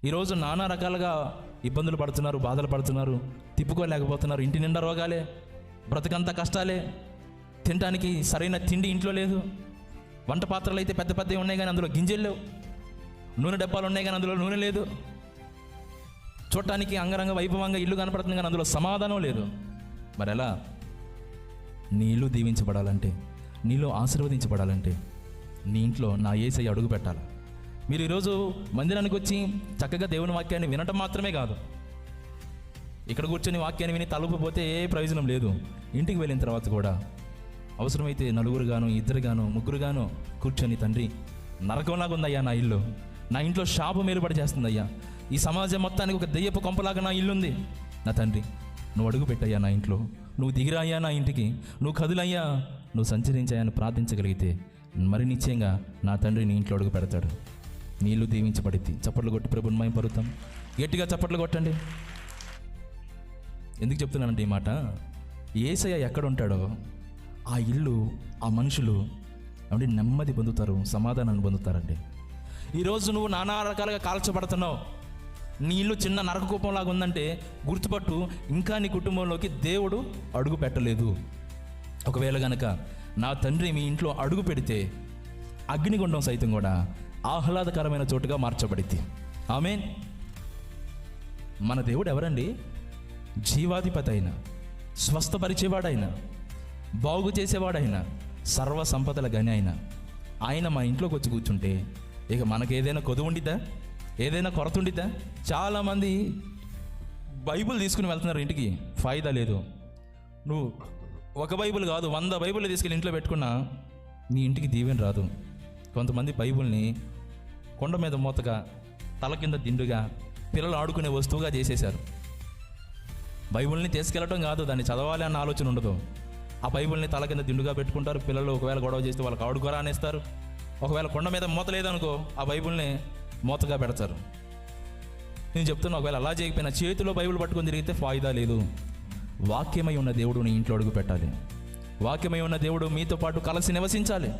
ఈరోజు నానా రకాలుగా ఇబ్బందులు పడుతున్నారు, బాధలు పడుతున్నారు, తిప్పుకోలేకపోతున్నారు. ఇంటి నిండా రోగాలే, బ్రతకంతా కష్టాలే, తినడానికి సరైన తిండి ఇంట్లో లేదు. వంట పాత్రలు అయితే పెద్ద పెద్దవి ఉన్నాయి కానీ అందులో గింజలు లేవు. నూనె డబ్బాలు ఉన్నాయి కానీ అందులో నూనె లేదు. చూడటానికి అంగరంగ వైభవంగా ఇల్లు కనపడుతుంది కానీ అందులో సమాధానం లేదు. మరి ఎలా? నీ ఇల్లు దీవించబడాలంటే, నీలో ఆశీర్వదించబడాలంటే నీ ఇంట్లో నా యేసయ్య అడుగు పెట్టాలి. మీరు ఈరోజు మందిరానికి వచ్చి చక్కగా దేవుని వాక్యాన్ని వినటం మాత్రమే కాదు, ఇక్కడ కూర్చొని వాక్యాన్ని విని తలుపుపోతే ఏ ప్రయోజనం లేదు. ఇంటికి వెళ్ళిన తర్వాత కూడా అవసరమైతే నలుగురుగాను, ఇద్దరుగాను, ముగ్గురుగాను కూర్చొని, తండ్రి నరకంలాగా ఉందయ్యా నా ఇల్లు, నా ఇంట్లో శాపం ఏర్పాటు చేస్తుందయ్యా, ఈ సమాజం మొత్తానికి ఒక దెయ్యపు కొంపలాగా నా ఇల్లు ఉంది, నా తండ్రి నువ్వు అడుగు పెట్టయ్యా నా ఇంట్లో, నువ్వు దిగిరాయ్యా నా ఇంటికి, నువ్వు కదులయ్యా, నువ్వు సంచరించాయని ప్రార్థించగలిగితే మరి నిశ్చయంగా నా తండ్రి నీ ఇంట్లో అడుగు పెడతాడు. నీ ఇల్లు దీవించబడిద్ది. చప్పట్లు కొట్టి ప్రభుని మహిమపరుద్దాం. గట్టిగా చప్పట్లు కొట్టండి. ఎందుకు చెప్తున్నానంటే ఈ మాట, యేసయ్య ఎక్కడ ఉంటాడో ఆ ఇల్లు, ఆ మనుషులు అంటే నెమ్మది పొందుతారు, సమాధానాన్ని పొందుతారండి. ఈరోజు నువ్వు నానా రకాలుగా కాల్చబడుతున్నావు, నీ ఇల్లు చిన్న నరక కూపంలాగా ఉందంటే గుర్తుపట్టు, ఇంకా నీ కుటుంబంలోకి దేవుడు అడుగు పెట్టలేదు. ఒకవేళ గనక నా తండ్రి మీ ఇంట్లో అడుగు పెడితే అగ్నిగుండం సైతం కూడా ఆహ్లాదకరమైన చోటుగా మార్చబడింది. ఆమేన్. మన దేవుడు ఎవరండి? జీవాధిపతి అయిన, స్వస్థపరిచేవాడైన, బాగు చేసేవాడైన, సర్వ సంపదల గని అయిన ఆయన మా ఇంట్లోకి వచ్చి కూర్చుంటే ఇక మనకేదైనా కొదువు ఉండిద్దా? ఏదైనా కొరత ఉండిద్దా? చాలామంది బైబిల్ తీసుకుని వెళ్తున్నారు ఇంటికి, ఫాయిదా లేదు. నువ్వు ఒక బైబిల్ కాదు 100 బైబిల్ తీసుకెళ్ళి ఇంట్లో పెట్టుకున్నా నీ ఇంటికి దీవెన రాదు. కొంతమంది బైబిల్ని కొండ మీద మూతగా, తల కింద దిండుగా, పిల్లలు ఆడుకునే వస్తువుగా చేసేశారు. బైబిల్ని తీసుకెళ్ళటం కాదు, దాన్ని చదవాలి అన్న ఆలోచన ఉండదు. ఆ బైబిల్ని తల కింద దిండుగా పెట్టుకుంటారు. పిల్లలు ఒకవేళ గొడవ చేస్తే వాళ్ళకి ఆడుకోరా అనేస్తారు. ఒకవేళ కొండ మీద మూత లేదనుకో ఆ బైబిల్ని మూతగా పెడతారు. నేను చెప్తున్నా, ఒకవేళ అలా చేయకపోయినా చేతిలో బైబిల్ పట్టుకొని తిరిగితే ఫాయిదా లేదు. వాక్యమై ఉన్న దేవుడు నీ ఇంట్లో అడుగు పెట్టాలి. వాక్యమై ఉన్న దేవుడు మీతో పాటు కలిసి నివసించాలి.